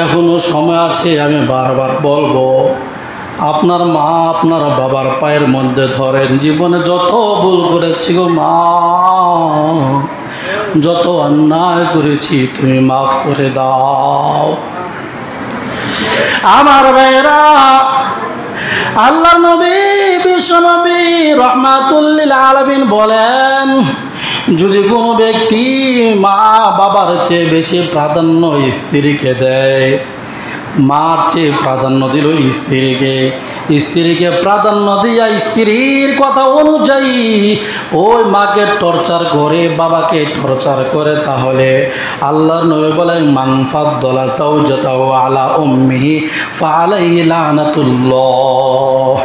এখনো সময় আছে। আমি বারবার বলবো, আপনার মা আপনার বাবার পায়ের মধ্যে ধরেন। জীবনে যত ভুল করেছি গো মা, যত অন্যায় করেছি তুমি মাফ করে দাও। আমার ভাইরা, আল্লাহ নবী বিশ্ব নবী রাহমাতুল লিল আলামিন বলেন, যদি কোনো ব্যক্তি মা বাবার চেয়ে বেশি প্রাধান্য স্ত্রীকে দেয়, মার চেয়ে প্রাধান্য দিল স্ত্রীকে প্রাধান্য দিয়া স্ত্রীর কথা অনুযায়ী ওই মাকে টর্চার করে, বাবাকে টর্চার করে, তাহলে আল্লাহর নবী বলেন, মান ফাদ্দালা যাওজাতাহু আলা উম্মিহি ফাআলাইহি লানাতুল্লাহ।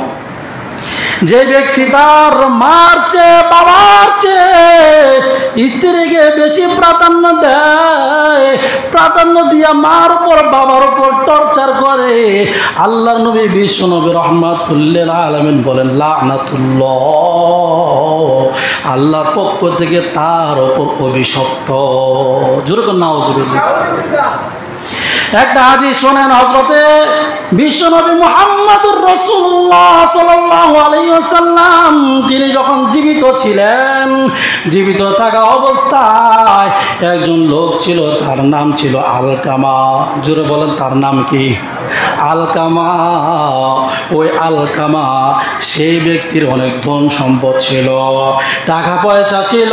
যে ব্যক্তি তার মার চেয়ে বাবার চেয়ে স্ত্রীকে বেশি প্রাধান্য দেয়, প্রাধান্য দিয়া মার উপর বাবার উপর টর্চার করে, আল্লাহর নবী বিশ্ব নবী রাহমাতুল লিল আলামিন বলেন, লানাতুল্লাহ, আল্লাহর পক্ষ থেকে তার উপর অভিশপ্ত। জোরে করে নাউজুবিল্লাহ। একটা হাদিস শোনেন, হযরতে বিশ্বনবী মুহাম্মদুর রাসূলুল্লাহ সাল্লাল্লাহু আলাইহি ওয়াসাল্লাম তিনি যখন জীবিত ছিলেন, জীবিত থাকা অবস্থায় একজন লোক ছিল, তার নাম ছিল আলকামা। জোরে বলেন, তার নাম কি? আলকামা। ওই আলকামা সেই ব্যক্তির অনেক ধন সম্পদ ছিল, টাকা পয়সা ছিল,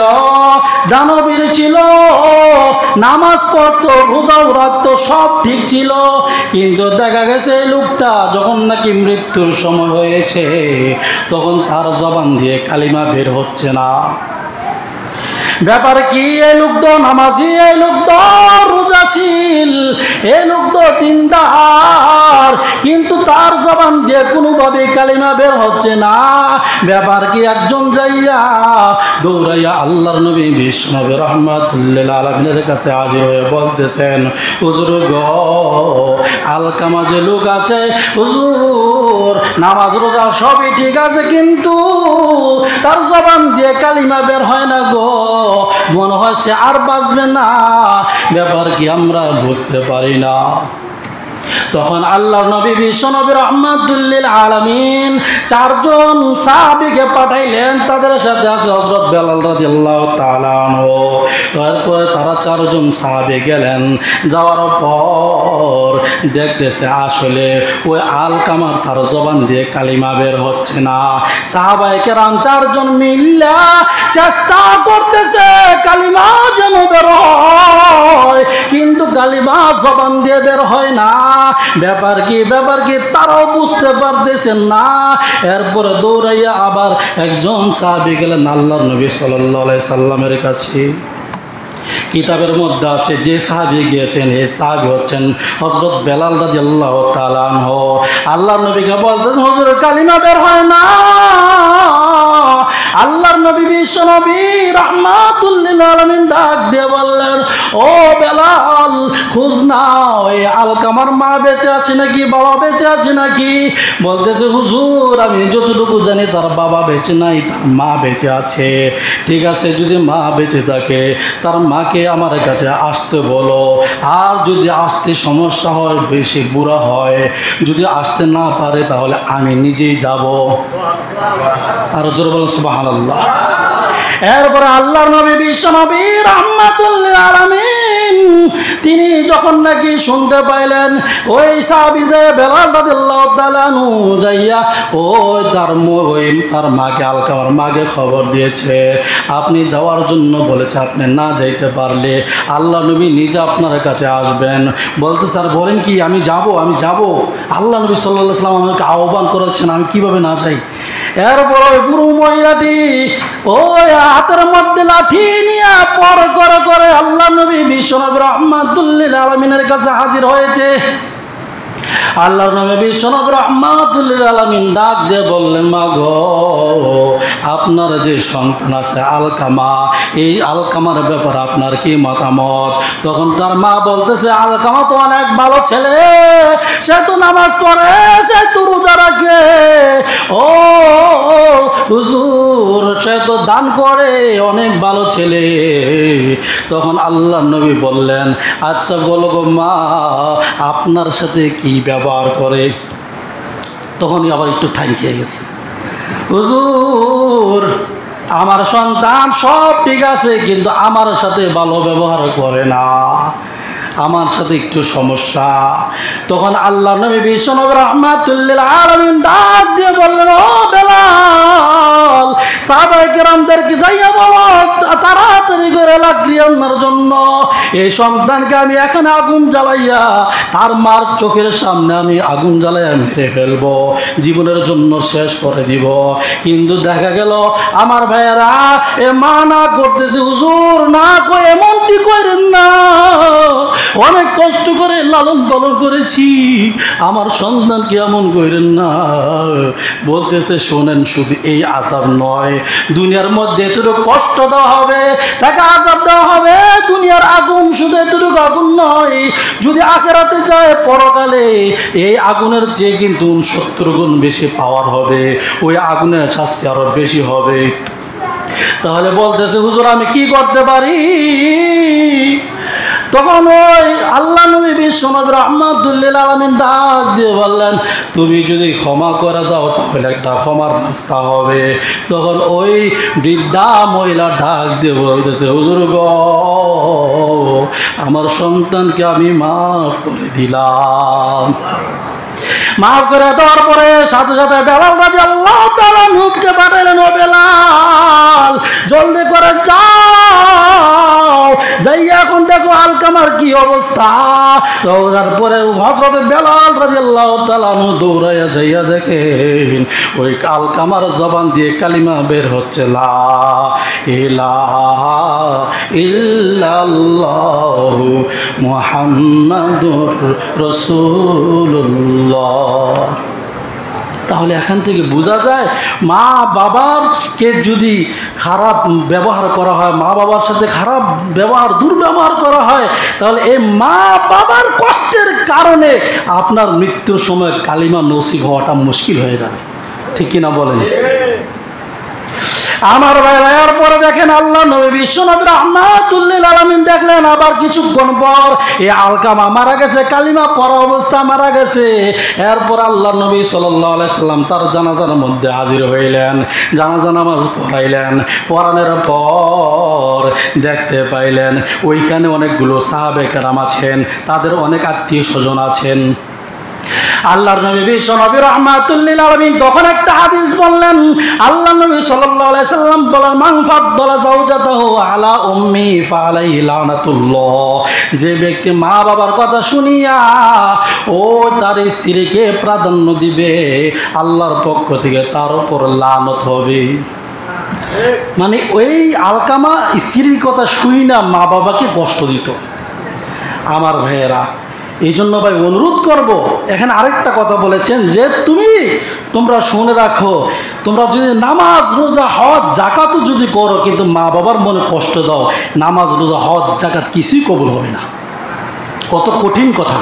দানবীর ছিল, নামাজ পড়তো, রোজাও রাখতো, সব ঠিক ছিল। কিন্তু দেখা গেছে এই লোকটা যখন নাকি মৃত্যুর সময় হয়েছে, তখন তার জবান দিয়ে কালিমা বের হচ্ছে না। ব্যাপার কি? এই লোক তো নামাজি, এই লোক তো রোজাশীল, এই লোক তো দিনদার, কিন্তু তার জবান দিয়ে কোনোভাবে কালিমা বের হচ্ছে না। ব্যাপার কি? একজন যাইয়া দৌড়াইয়া আল্লাহর নবী বিশ্ব নবী রাহমাতুল লিল আলামিনের কাছে হাজির হয়ে বলতেছেন, হুজুর গো, আলকামা যে লোক আছে, হুজুর নামাজ রোজা সবই ঠিক আছে, কিন্তু তার জবান দিয়ে কালিমা বের হয় না গো, মনে হয় সে আর বাঁচবে না। ব্যাপার কি? আমরা বুঝতে পারি না। তখন আল্লাহর নবী বিশ্ব নবী রাহমাতুল লিল আলামিন চারজন সাহাবীকে পাঠাইলেন, তাদের সাথে আছে হযরত বেলাল রাদিয়াল্লাহু তাআলা আনহু। তারপরে তারা চারজন সাহাবী গেলেন, যাওয়ার পর দেখতেছে আসলে ওই আলকামার তার জবান দিয়ে কালিমা বের হচ্ছে না। সাহাবায়ে কেরাম চারজন মিল্লা চেষ্টা করতেছে কালিমা যেন বের হয়, কিন্তু কালিমা জবান দিয়ে বের হয় না। ব্যাপার কি? ব্যাপার কি? তারাও বুঝতে পারতেছেন না। এরপরে দৌড়াইয়া আবার একজন সাহাবী গেলেন আল্লাহর নবী সাল্লাল্লাহু আলাইহি সাল্লামের কাছে। কিতাবের মধ্যে আছে যে সাহাবী গিয়েছেন, এই সাহাবী হচ্ছেন হযরত বেলাল রাদিয়াল্লাহু তাআলা আনহু। আল্লাহর নবীকে বলতেছেন, হুজুর কালিমা বের হয় না। আল্লাহর নবী বিশ্ব নবী রাহমাতুল লিল আলামিন ডাক দিয়ে বললেন, ও বেলাল, খোঁজ নাও, এই আলকামার মা বেঁচে আছে নাকি, বাবা বেঁচে আছে নাকি? বলতেছে, হুজুর আমি যতটুকু জানি তার বাবা বেঁচে নাই, তার মা বেঁচে আছে। ঠিক আছে, যদি মা বেঁচে থাকে তার মাকে আমার কাছে আসতে বলো, আর যদি আসতে সমস্যা হয়, বেশি বুড়া হয়, যদি আসতে না পারে তাহলে আমি নিজেই যাব। আর জোরে বলেন সুবহানাল্লাহ। এরপরে আল্লাহর নবী বিশ্ব নবী রাহমাতুল লিল আলামিন তিনি যখন নাকি শুনতে পাইলেন, ওই সাহাবী যে বেলাল রাদিয়াল্লাহু তাআলা আনহু যাইয়া ওই তার মাকে, আলকামার মাকে খবর দিয়েছে, আপনি যাওয়ার জন্য বলেছে, আপনি না যাইতে পারলে আল্লাহ নবী নিজে আপনার কাছে আসবেন। বলতে, স্যার বলেন কি? আমি যাব। আল্লাহ নবী সাল্লাল্লাহু আলাইহি ওয়াসাল্লাম আমাকে আহ্বান করেছেন, আমি কিভাবে না যাই? এরপর ওই বুড়ো মহিলাটি ওই হাতের মধ্যে লাঠি নিয়ে পর করে আল্লাহ নবী বিশ্ব নবী রাহমাতুল লিল আলামিনের কাছে হাজির হয়েছে। আল্লাহর নবী বিশ্বনবী রাহমাতুল লিল আলামিন ডাক দিয়ে বললেন, মা গো, আপনার যে সন্তান আছে আলকামা, এই আলকামার ব্যাপারে আপনার কি মতামত? তখন তার মা বলতেছে, আলকামা তো অনেক ভালো ছেলে, সে তো নামাজ পড়ে, সে তো রোজা রাখে, ও হুজুর সে তো দান করে, অনেক ভালো ছেলে। তখন আল্লাহ নবী বললেন, আচ্ছা বলো গো মা, আপনার সাথে কি ব্যবহার করে? তখনই আবার একটু থামিয়ে গেছে। হুজুর আমার সন্তান সব ঠিক আছে, কিন্তু আমার সাথে ভালো ব্যবহার করে না, আমার সাথে একটু সমস্যা। তখন আল্লাহ নবী বিশ্বনবী রাহমাতুল লিল আলামিন ডাক দিয়ে বললেন, ও বেলাল, সাহাবায়ে কেরামদেরকে যাইয়া বলো তাড়াতাড়ি করে লাকড়ি আনার জন্য, এই সন্তানকে আমি এখানে আগুন জ্বালাইয়া তার মার চোখের সামনে আমি আগুন জ্বালাইয়া মেরে ফেলবো, জীবনের জন্য শেষ করে দিব। কিন্তু দেখা গেল আমার ভাইয়েরা এ মানা করতেছে, হুজুর না কই এমনটি করেন না, অনেক কষ্ট করে লালন পালন করেছি, আমার সন্তানকে এমন করেন না। বলতেছে, শোনেন, শুধু এই আযাব নয়, দুনিয়ার মধ্যে এতটুকু কষ্ট দেওয়া হবে, তাকে আযাব দেওয়া হবে, দুনিয়ার আগুন শুধু এতটুকু আগুন নয়, যদি আখিরাতে যায় পরকালে এই আগুনের চেয়ে কিন্তু 70 গুণ বেশি পাওয়ার হবে, ওই আগুনের শাস্তি আরো বেশি হবে। তাহলে বলতেছে, হুজুর আমি কি করতে পারি? তখন ওই আল্লাহ নবী বিশ্বনবী রাহমাতুল লিল আলামিন ডাক দিয়ে বললেন, তুমি যদি ক্ষমা করে দাও তাহলে একটা ক্ষমার রাস্তা হবে। তখন ওই বৃদ্ধা মহিলা ডাক দিয়ে বলতেছে, হুজুর গো, আমার সন্তানকে আমি মাফ করে দিলাম। মাফ করে দেওয়ার পরে সাথে সাথে বেলাল রাদিয়াল্লাহু তাআলা নুকে পাঠালেন, ও বেলাল জলদি করে যাও, যাইয়া এখন দেখো আলকামার কি অবস্থা। তারপরে হযরত বেলাল রাদিয়াল্লাহু তাআলা দৌড়াইয়া যাইয়া দেখেন ওই আলকামার জবান দিয়ে কালিমা বের হচ্ছে, লা ইলাহা ইল্লাল্লাহু মুহাম্মাদুর রাসূলুল্লাহ। তাহলে এখান থেকে বোঝা যায়, মা বাবারকে যদি খারাপ ব্যবহার করা হয়, মা বাবার সাথে খারাপ ব্যবহার দুর্ব্যবহার করা হয়, তাহলে এই মা বাবার কষ্টের কারণে আপনার মৃত্যুর সময় কালিমা নসিব হওয়াটা মুশকিল হয়ে যাবে। ঠিক কিনা বলেন? আমার ভাইরা, এরপরে দেখেন আল্লাহ নবী বিশ্বনবী রাহমাতুল লিল আলামিন দেখলেন আবার কিছুক্ষণ পর এই আলকামা মারা গেছে, কালিমা পড়া অবস্থা মারা গেছে। এরপর আল্লাহ নবী সাল্লাল্লাহু আলাইহি সাল্লাম তার জানাজার মধ্যে হাজির হইলেন, জানাজা নামাজ পড়াইলেন। পড়ানোর পর দেখতে পাইলেন ওইখানে অনেকগুলো সাহাবে কেরাম আছেন, তাদের অনেক আত্মীয় স্বজন আছেন। আল্লাহর নবী বিশ্বনবী রাহমাতুল লিল আলামিন তখন একটা হাদিস বললেন। আল্লাহ নবী সাল্লাল্লাহু আলাইহি সাল্লাম বলেন, মান ফাদ্দালা যাওজাতাহু আলা উম্মি ফালাইহি লানাতুল্লাহ, যে ব্যক্তি মা বাবার কথা শুনিয়া ও তার স্ত্রীকে প্রাধান্য দিবে, আল্লাহর পক্ষ থেকে তার উপর লানত হবে। মানে ওই আলকামা স্ত্রীর কথা শুই না মা বাবাকে কষ্ট দিত। আমার ভাইয়েরা, এই জন্য ভাই অনুরোধ করব, এখানে আরেকটা কথা বলেছেন যে তোমরা শুনে রাখো, তোমরা যদি নামাজ রোজা হজ জাকাতও যদি করো, কিন্তু মা বাবার মনে কষ্ট দাও, নামাজ রোজা হজ জাকাত কিছুই কবুল হবে না। কত কঠিন কথা।